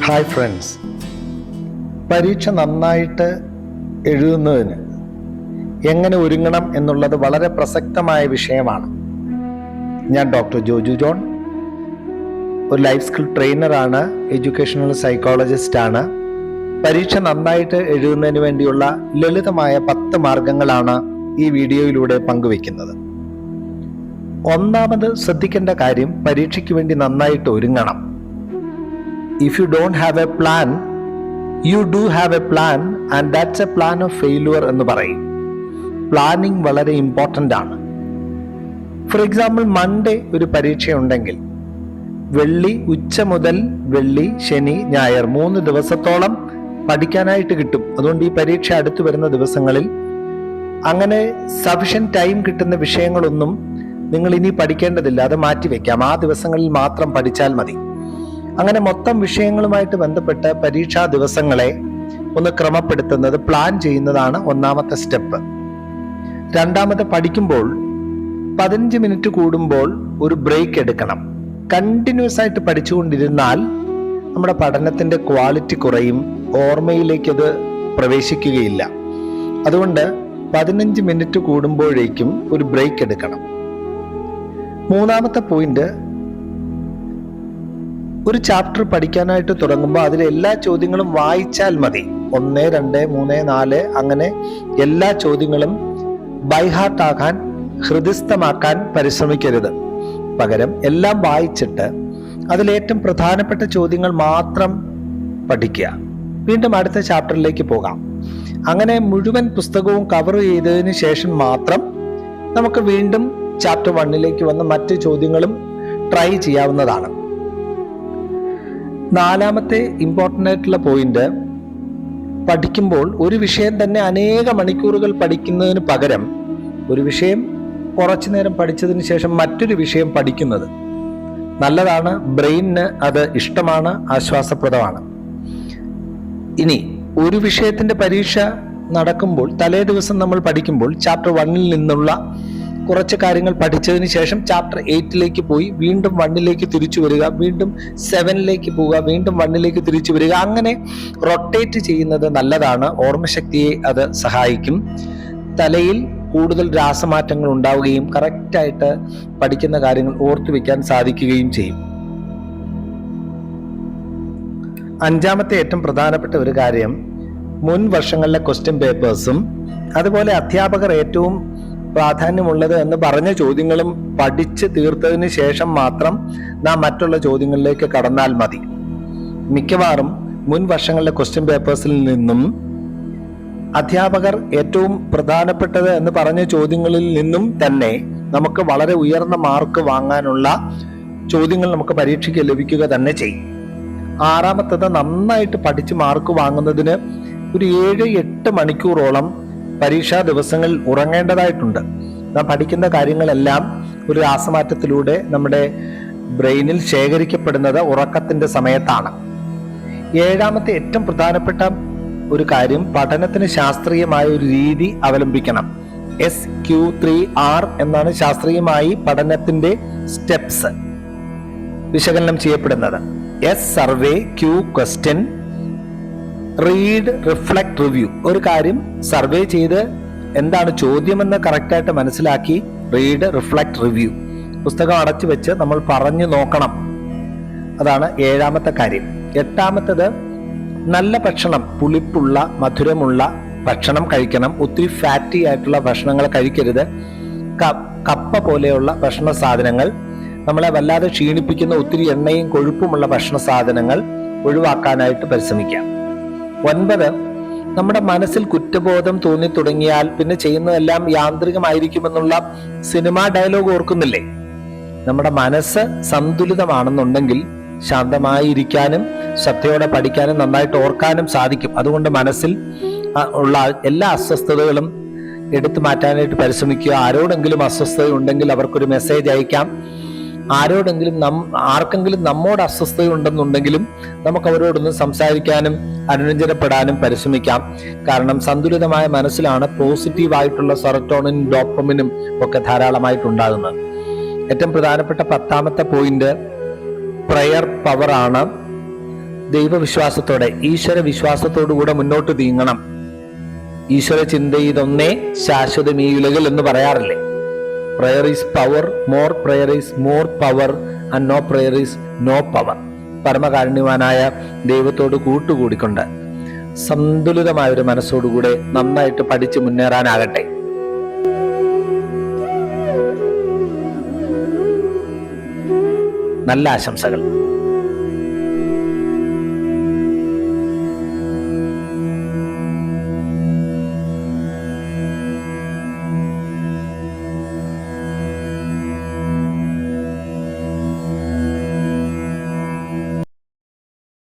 Hi friends, പരീക്ഷ നന്നായിട്ട് എഴുതുന്നതിന് എങ്ങനെ ഒരുങ്ങണം എന്നുള്ളത് വളരെ പ്രസക്തമായ വിഷയമാണ്. ഞാൻ ഡോക്ടർ ജോജു ജോൺ, ഒരു ലൈഫ് സ്കിൽ ട്രെയിനറാണ്, എഡ്യൂക്കേഷണൽ സൈക്കോളജിസ്റ്റാണ്. പരീക്ഷ നന്നായിട്ട് എഴുതുന്നതിന് വേണ്ടിയുള്ള ലളിതമായ 10 മാർഗങ്ങളാണ് ഈ വീഡിയോയിലൂടെ പങ്കുവെക്കുന്നത്. ഒന്നാമത് ശ്രദ്ധിക്കേണ്ട കാര്യം, പരീക്ഷയ്ക്ക് വേണ്ടി നന്നായിട്ട് ഒരുങ്ങണം. If you don't have a plan, you do have a plan and that's a plan of failure എന്ന് പറയും. പ്ലാനിങ് വളരെ ഇമ്പോർട്ടൻ്റ് ആണ്. ഫോർ എക്സാമ്പിൾ, മൺഡേ ഒരു പരീക്ഷയുണ്ടെങ്കിൽ വെള്ളി ഉച്ച മുതൽ വെള്ളി, ശനി, ഞായർ 3 ദിവസത്തോളം പഠിക്കാനായിട്ട് കിട്ടും. അതുകൊണ്ട് ഈ പരീക്ഷ അടുത്തു വരുന്ന ദിവസങ്ങളിൽ അങ്ങനെ സഫിഷ്യന്റ് ടൈം കിട്ടുന്ന വിഷയങ്ങളൊന്നും നിങ്ങൾ ഇനി പഠിക്കേണ്ടതില്ല, അത് മാറ്റിവെക്കാം. ആ ദിവസങ്ങളിൽ മാത്രം പഠിച്ചാൽ മതി. അങ്ങനെ മൊത്തം വിഷയങ്ങളുമായിട്ട് ബന്ധപ്പെട്ട് പരീക്ഷാ ദിവസങ്ങളെ ഒന്ന് ക്രമപ്പെടുത്തുന്നത്, പ്ലാൻ ചെയ്യുന്നതാണ് ഒന്നാമത്തെ സ്റ്റെപ്പ്. രണ്ടാമത്, പഠിക്കുമ്പോൾ 15 മിനിറ്റ് കൂടുമ്പോൾ ഒരു ബ്രേക്ക് എടുക്കണം. കണ്ടിന്യൂസ് ആയിട്ട് പഠിച്ചുകൊണ്ടിരുന്നാൽ നമ്മുടെ പഠനത്തിന്റെ ക്വാളിറ്റി കുറയും, ഓർമ്മയിലേക്ക് അത് പ്രവേശിക്കുകയില്ല. അതുകൊണ്ട് 15 മിനിറ്റ് കൂടുമ്പോഴേക്കും ഒരു ബ്രേക്ക് എടുക്കണം. മൂന്നാമത്തെ പോയിന്റ്, ഒരു ചാപ്റ്റർ പഠിക്കാനായിട്ട് തുടങ്ങുമ്പോൾ അതിലെ എല്ലാ ചോദ്യങ്ങളും വായിച്ചാൽ മതി. 1, 2, 3, 4 അങ്ങനെ എല്ലാ ചോദ്യങ്ങളും ബൈഹാർട്ട് ആക്കാൻ, ഹൃദിസ്ഥമാക്കാൻ പരിശ്രമിക്കരുത്. പകരം എല്ലാം വായിച്ചിട്ട് അതിലേറ്റവും പ്രധാനപ്പെട്ട ചോദ്യങ്ങൾ മാത്രം പഠിക്കുക. വീണ്ടും അടുത്ത ചാപ്റ്ററിലേക്ക് പോകാം. അങ്ങനെ മുഴുവൻ പുസ്തകവും കവർ ചെയ്തതിന് ശേഷം മാത്രം നമുക്ക് വീണ്ടും ചാപ്റ്റർ 1ലേക്ക് വന്ന് മറ്റ് ചോദ്യങ്ങളും ട്രൈ ചെയ്യാവുന്നതാണ്. നാലാമത്തെ ഇമ്പോർട്ടൻ്റ് ആയിട്ടുള്ള പോയിന്റ്, പഠിക്കുമ്പോൾ ഒരു വിഷയം തന്നെ അനേക മണിക്കൂറുകൾ പഠിക്കുന്നതിന് പകരം ഒരു വിഷയം കുറച്ചു നേരം പഠിച്ചതിന് ശേഷം മറ്റൊരു വിഷയം പഠിക്കുന്നത് നല്ലതാണ്. ബ്രെയിനിന് അത് ഇഷ്ടമാണ്, ആശ്വാസപ്രദമാണ്. ഇനി ഒരു വിഷയത്തിന്റെ പരീക്ഷ നടക്കുമ്പോൾ തലേ ദിവസം നമ്മൾ പഠിക്കുമ്പോൾ ചാപ്റ്റർ 1ൽ നിന്നുള്ള കുറച്ച് കാര്യങ്ങൾ പഠിച്ചതിന് ശേഷം ചാപ്റ്റർ 8ലേക്ക് പോയി വീണ്ടും 1ലേക്ക് തിരിച്ചു വരിക, വീണ്ടും 7ലേക്ക് പോവുക, വീണ്ടും 1ലേക്ക് തിരിച്ചു വരിക. അങ്ങനെ റൊട്ടേറ്റ് ചെയ്യുന്നത് നല്ലതാണ്. ഓർമ്മശക്തിയെ അത് സഹായിക്കും. തലയിൽ കൂടുതൽ രാസമാറ്റങ്ങൾ ഉണ്ടാവുകയും കറക്റ്റായിട്ട് പഠിക്കുന്ന കാര്യങ്ങൾ ഓർത്തു വെക്കാൻ സാധിക്കുകയും ചെയ്യും. അഞ്ചാമത്തെ ഏറ്റവും പ്രധാനപ്പെട്ട ഒരു കാര്യം, മുൻ വർഷങ്ങളിലെ ക്വസ്റ്റ്യൻ പേപ്പേഴ്സും അതുപോലെ അധ്യാപകർ ഏറ്റവും പ്രാധാന്യമുള്ളത് എന്ന് പറഞ്ഞ ചോദ്യങ്ങളും പഠിച്ച് തീർത്തതിന് ശേഷം മാത്രം നാം മറ്റുള്ള ചോദ്യങ്ങളിലേക്ക് കടന്നാൽ മതി. മിക്കവാറും മുൻ വർഷങ്ങളിലെ ക്വസ്റ്റ്യൻ പേപ്പേഴ്സിൽ നിന്നും അധ്യാപകർ ഏറ്റവും പ്രധാനപ്പെട്ടത് എന്ന് പറഞ്ഞ ചോദ്യങ്ങളിൽ നിന്നും തന്നെ നമുക്ക് വളരെ ഉയർന്ന മാർക്ക് വാങ്ങാനുള്ള ചോദ്യങ്ങൾ നമുക്ക് പരീക്ഷയ്ക്ക് ലഭിക്കുക തന്നെ ചെയ്യും. ആറാമത്തത്, നന്നായിട്ട് പഠിച്ച് മാർക്ക് വാങ്ങുന്നതിന് ഒരു 7-8 മണിക്കൂറോളം പരീക്ഷാ ദിവസങ്ങളിൽ ഉറങ്ങേണ്ടതായിട്ടുണ്ട്. നാം പഠിക്കുന്ന കാര്യങ്ങളെല്ലാം ഒരു രാസമാറ്റത്തിലൂടെ നമ്മുടെ ബ്രെയിനിൽ ശേഖരിക്കപ്പെടുന്നത് ഉറക്കത്തിന്റെ സമയത്താണ്. ഏഴാമത്തെ ഏറ്റവും പ്രധാനപ്പെട്ട ഒരു കാര്യം, പഠനത്തിന് ശാസ്ത്രീയമായ ഒരു രീതി അവലംബിക്കണം. SQ3R എന്നാണ് ശാസ്ത്രീയമായി പഠനത്തിന്റെ സ്റ്റെപ്സ് വിശകലനം ചെയ്യപ്പെടുന്നത്. S survey, Q question, read, reflect, review. ഒരു കാര്യം സർവേ ചെയ്ത് എന്താണ് ചോദ്യമെന്ന് കറക്റ്റായിട്ട് മനസ്സിലാക്കി റീഡ്, റിഫ്ലക്ട്, റിവ്യൂ. പുസ്തകം അടച്ചു വെച്ച് നമ്മൾ പറഞ്ഞു നോക്കണം. അതാണ് ഏഴാമത്തെ കാര്യം. എട്ടാമത്തത്, നല്ല ഭക്ഷണം, പുളിപ്പുള്ള മധുരമുള്ള ഭക്ഷണം കഴിക്കണം. ഒത്തിരി ഫാറ്റി ആയിട്ടുള്ള ഭക്ഷണങ്ങൾ കഴിക്കരുത്. കപ്പ പോലെയുള്ള ഭക്ഷണ സാധനങ്ങൾ, നമ്മളെ വല്ലാതെ ക്ഷീണിപ്പിക്കുന്ന ഒത്തിരി എണ്ണയും കൊഴുപ്പുമുള്ള ഭക്ഷണ സാധനങ്ങൾ ഒഴിവാക്കാനായിട്ട് പരിശ്രമിക്കാം. 9, നമ്മുടെ മനസ്സിൽ കുറ്റബോധം തോന്നി തുടങ്ങിയാൽ പിന്നെ ചെയ്യുന്നതെല്ലാം യാന്ത്രികമായിരിക്കുമെന്നുള്ള സിനിമാ ഡയലോഗ് ഓർക്കുന്നില്ലേ? നമ്മുടെ മനസ്സ് സന്തുലിതമാണെന്നുണ്ടെങ്കിൽ ശാന്തമായിരിക്കാനും ശ്രദ്ധയോടെ പഠിക്കാനും നന്നായിട്ട് ഓർക്കാനും സാധിക്കും. അതുകൊണ്ട് മനസ്സിൽ ഉള്ള എല്ലാ അസ്വസ്ഥതകളും എടുത്തു മാറ്റാനായിട്ട് പരിശ്രമിക്കുക. ആരോടെങ്കിലും അസ്വസ്ഥത ഉണ്ടെങ്കിൽ അവർക്കൊരു മെസ്സേജ് അയക്കാം. ആർക്കെങ്കിലും നമ്മോട് അസ്വസ്ഥതയുണ്ടെന്നുണ്ടെങ്കിലും നമുക്ക് അവരോടൊന്ന് സംസാരിക്കാനും അനുരഞ്ജനപ്പെടാനും പരിശ്രമിക്കാം. കാരണം സന്തുലിതമായ മനസ്സിലാണ് പോസിറ്റീവായിട്ടുള്ള സെറോട്ടോണിനും ഡോപ്പമിനും ഒക്കെ ധാരാളമായിട്ടുണ്ടാകുന്നത്. ഏറ്റവും പ്രധാനപ്പെട്ട 10ാമത്തെ പോയിന്റ്, പ്രയർ പവർ ആണ്. ദൈവവിശ്വാസത്തോടെ, ഈശ്വര വിശ്വാസത്തോടുകൂടെ മുന്നോട്ട് നീങ്ങണം. ഈശ്വര ചിന്ത ഇതൊന്നേ ശാശ്വതം ഈ ഉലകിൽ എന്ന് പറയാറില്ലേ? Prayer is power, more prayer is more power, and no prayer is no power. പരമകാരുണ്യവാനായ ദൈവത്തോട് കൂട്ടുകൂടിക്കൊണ്ട് സന്തുലിതമായ ഒരു മനസ്സോടുകൂടെ നന്നായിട്ട് പഠിച്ച് മുന്നേറാനാകട്ടെ. നല്ല ആശംസകൾ.